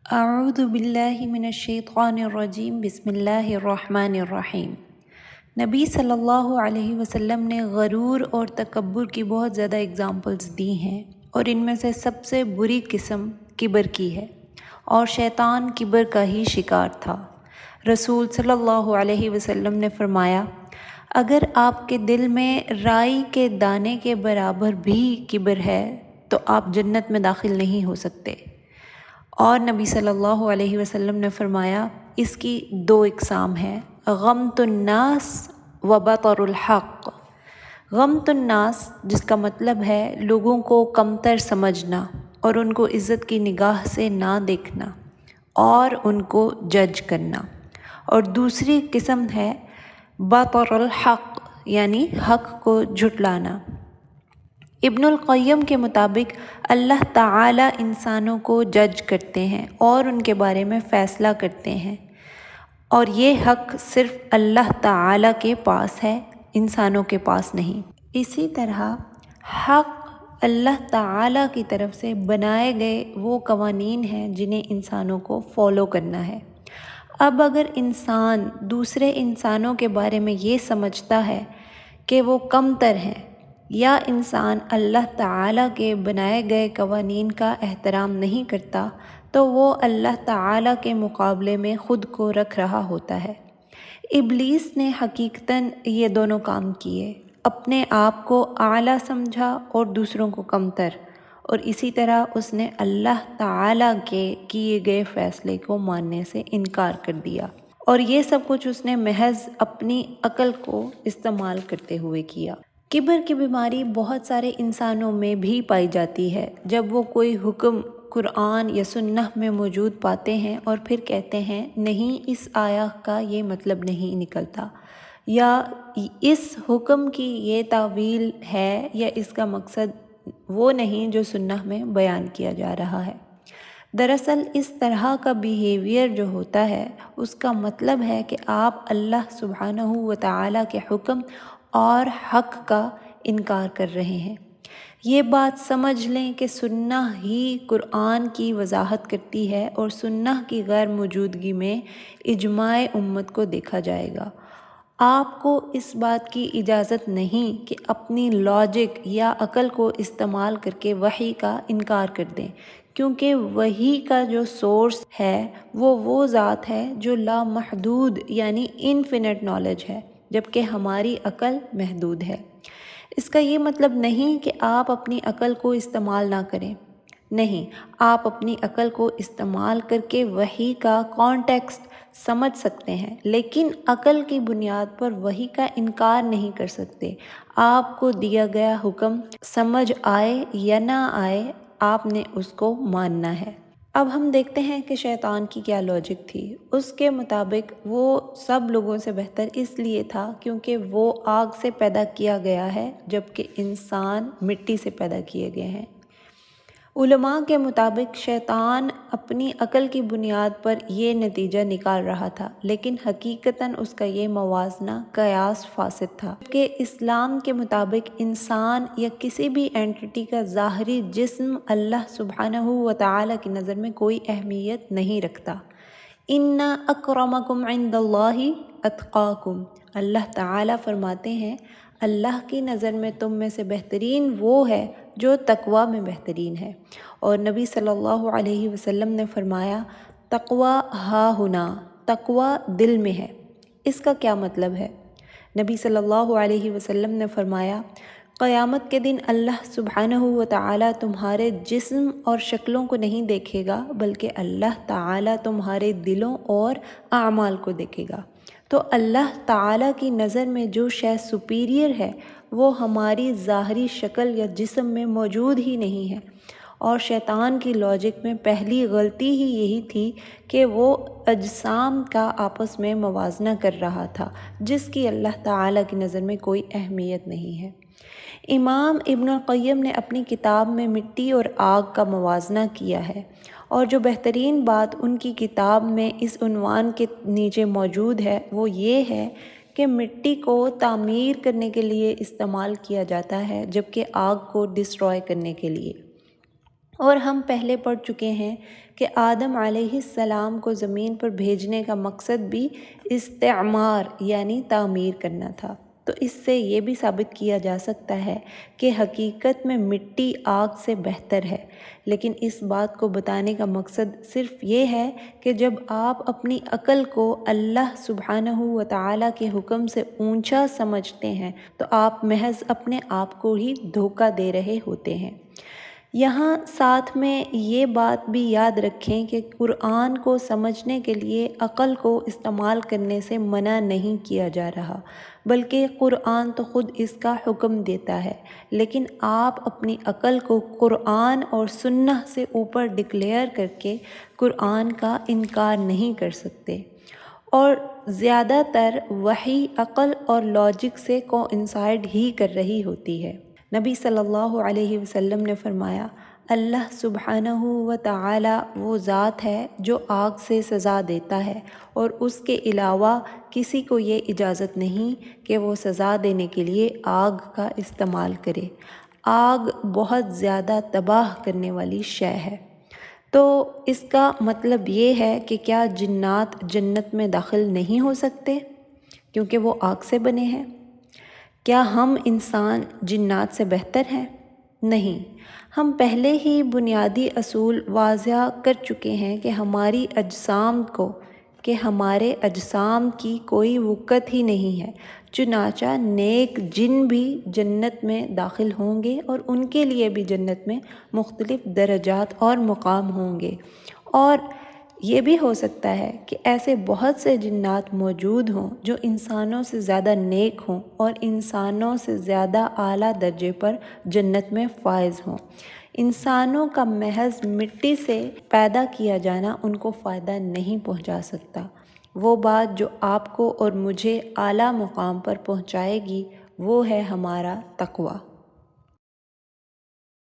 اعوذ باللہ من الشیطان الرجیم بسم اللہ الرحمن الرحیم۔ نبی صلی اللہ علیہ وسلم نے غرور اور تکبر کی بہت زیادہ اگزامپلز دی ہیں، اور ان میں سے سب سے بری قسم کبر کی ہے، اور شیطان کبر کا ہی شکار تھا۔ رسول صلی اللہ علیہ وسلم نے فرمایا، اگر آپ کے دل میں رائی کے دانے کے برابر بھی کبر ہے تو آپ جنت میں داخل نہیں ہو سکتے۔ اور نبی صلی اللہ علیہ وسلم نے فرمایا، اس کی دو اقسام ہیں، غمط الناس و بطر الحق۔ غمط الناس جس کا مطلب ہے لوگوں کو کمتر سمجھنا اور ان کو عزت کی نگاہ سے نہ دیکھنا اور ان کو جج کرنا، اور دوسری قسم ہے بطر الحق یعنی حق کو جھٹلانا۔ ابن القیم کے مطابق اللہ تعالی انسانوں کو جج کرتے ہیں اور ان کے بارے میں فیصلہ کرتے ہیں، اور یہ حق صرف اللہ تعالی کے پاس ہے، انسانوں کے پاس نہیں۔ اسی طرح حق اللہ تعالی کی طرف سے بنائے گئے وہ قوانین ہیں جنہیں انسانوں کو فالو کرنا ہے۔ اب اگر انسان دوسرے انسانوں کے بارے میں یہ سمجھتا ہے کہ وہ کمتر ہیں، یا انسان اللہ تعالیٰ کے بنائے گئے قوانین کا احترام نہیں کرتا، تو وہ اللہ تعالیٰ کے مقابلے میں خود کو رکھ رہا ہوتا ہے۔ ابلیس نے حقیقتاً یہ دونوں کام کیے، اپنے آپ کو اعلیٰ سمجھا اور دوسروں کو کمتر، اور اسی طرح اس نے اللہ تعالیٰ کے کیے گئے فیصلے کو ماننے سے انکار کر دیا، اور یہ سب کچھ اس نے محض اپنی عقل کو استعمال کرتے ہوئے کیا۔ کبر کی بیماری بہت سارے انسانوں میں بھی پائی جاتی ہے، جب وہ کوئی حکم قرآن یا سنہ میں موجود پاتے ہیں اور پھر کہتے ہیں نہیں، اس آیا کا یہ مطلب نہیں نکلتا، یا اس حکم کی یہ تعویل ہے، یا اس کا مقصد وہ نہیں جو سنہ میں بیان کیا جا رہا ہے۔ دراصل اس طرح کا بیہیویئر جو ہوتا ہے، اس کا مطلب ہے کہ آپ اللہ سبحانہ و تعالیٰ کے حکم اور حق کا انکار کر رہے ہیں۔ یہ بات سمجھ لیں کہ سنہ ہی قرآن کی وضاحت کرتی ہے، اور سنہ کی غیر موجودگی میں اجماع امت کو دیکھا جائے گا۔ آپ کو اس بات کی اجازت نہیں کہ اپنی لاجک یا عقل کو استعمال کر کے وحی کا انکار کر دیں، کیونکہ وحی کا جو سورس ہے وہ ذات ہے جو لامحدود یعنی انفینٹ نالج ہے، جبکہ ہماری عقل محدود ہے۔ اس کا یہ مطلب نہیں کہ آپ اپنی عقل کو استعمال نہ کریں، نہیں، آپ اپنی عقل کو استعمال کر کے وحی کا کانٹیکسٹ سمجھ سکتے ہیں، لیکن عقل کی بنیاد پر وحی کا انکار نہیں کر سکتے۔ آپ کو دیا گیا حکم سمجھ آئے یا نہ آئے، آپ نے اس کو ماننا ہے۔ اب ہم دیکھتے ہیں کہ شیطان کی کیا لاجک تھی۔ اس کے مطابق وہ سب لوگوں سے بہتر اس لیے تھا کیونکہ وہ آگ سے پیدا کیا گیا ہے، جبکہ انسان مٹی سے پیدا کیے گئے ہیں۔ علماء کے مطابق شیطان اپنی عقل کی بنیاد پر یہ نتیجہ نکال رہا تھا، لیکن حقیقتاً اس کا یہ موازنہ قیاس فاسد تھا کہ اسلام کے مطابق انسان یا کسی بھی اینٹی کا ظاہری جسم اللہ سبحانہ و تعالیٰ کی نظر میں کوئی اہمیت نہیں رکھتا۔ ان اکرمکم عند اللہ اتقاکم، اللہ تعالیٰ فرماتے ہیں اللہ کی نظر میں تم میں سے بہترین وہ ہے جو تقوی میں بہترین ہے، اور نبی صلی اللہ علیہ وسلم نے فرمایا تقوی ہا ہنا، تقوی دل میں ہے۔ اس کا کیا مطلب ہے؟ نبی صلی اللہ علیہ وسلم نے فرمایا قیامت کے دن اللہ سبحانہ و تعالیٰ تمہارے جسم اور شکلوں کو نہیں دیکھے گا، بلکہ اللہ تعالیٰ تمہارے دلوں اور اعمال کو دیکھے گا۔ تو اللہ تعالیٰ کی نظر میں جو شے سپیریئر ہے وہ ہماری ظاہری شکل یا جسم میں موجود ہی نہیں ہے، اور شیطان کی لاجک میں پہلی غلطی ہی یہی تھی کہ وہ اجسام کا آپس میں موازنہ کر رہا تھا، جس کی اللہ تعالیٰ کی نظر میں کوئی اہمیت نہیں ہے۔ امام ابن القیم نے اپنی کتاب میں مٹی اور آگ کا موازنہ کیا ہے، اور جو بہترین بات ان کی کتاب میں اس عنوان کے نیچے موجود ہے وہ یہ ہے کہ مٹی کو تعمیر کرنے کے لیے استعمال کیا جاتا ہے، جبکہ آگ کو ڈسٹرائے کرنے کے لیے۔ اور ہم پہلے پڑھ چکے ہیں کہ آدم علیہ السلام کو زمین پر بھیجنے کا مقصد بھی استعمار یعنی تعمیر کرنا تھا۔ تو اس سے یہ بھی ثابت کیا جا سکتا ہے کہ حقیقت میں مٹی آگ سے بہتر ہے، لیکن اس بات کو بتانے کا مقصد صرف یہ ہے کہ جب آپ اپنی عقل کو اللہ سبحانہ و تعالیٰ کے حکم سے اونچا سمجھتے ہیں تو آپ محض اپنے آپ کو ہی دھوکہ دے رہے ہوتے ہیں۔ یہاں ساتھ میں یہ بات بھی یاد رکھیں کہ قرآن کو سمجھنے کے لیے عقل کو استعمال کرنے سے منع نہیں کیا جا رہا، بلکہ قرآن تو خود اس کا حکم دیتا ہے، لیکن آپ اپنی عقل کو قرآن اور سنہ سے اوپر ڈکلیئر کر کے قرآن کا انکار نہیں کر سکتے، اور زیادہ تر وحی عقل اور لاجک سے کوانسائڈ ہی کر رہی ہوتی ہے۔ نبی صلی اللہ علیہ وسلم نے فرمایا، اللہ سبحانہ و تعالی وہ ذات ہے جو آگ سے سزا دیتا ہے، اور اس کے علاوہ کسی کو یہ اجازت نہیں کہ وہ سزا دینے کے لیے آگ کا استعمال کرے۔ آگ بہت زیادہ تباہ کرنے والی شے ہے۔ تو اس کا مطلب یہ ہے کہ کیا جنات جنت میں داخل نہیں ہو سکتے کیونکہ وہ آگ سے بنے ہیں؟ کیا ہم انسان جنات سے بہتر ہیں؟ نہیں، ہم پہلے ہی بنیادی اصول واضح کر چکے ہیں کہ ہمارے اجسام کی کوئی وقت ہی نہیں ہے، چنانچہ نیک جن بھی جنت میں داخل ہوں گے اور ان کے لیے بھی جنت میں مختلف درجات اور مقام ہوں گے، اور یہ بھی ہو سکتا ہے کہ ایسے بہت سے جنات موجود ہوں جو انسانوں سے زیادہ نیک ہوں اور انسانوں سے زیادہ اعلیٰ درجے پر جنت میں فائز ہوں۔ انسانوں کا محض مٹی سے پیدا کیا جانا ان کو فائدہ نہیں پہنچا سکتا۔ وہ بات جو آپ کو اور مجھے اعلیٰ مقام پر پہنچائے گی وہ ہے ہمارا تقویٰ۔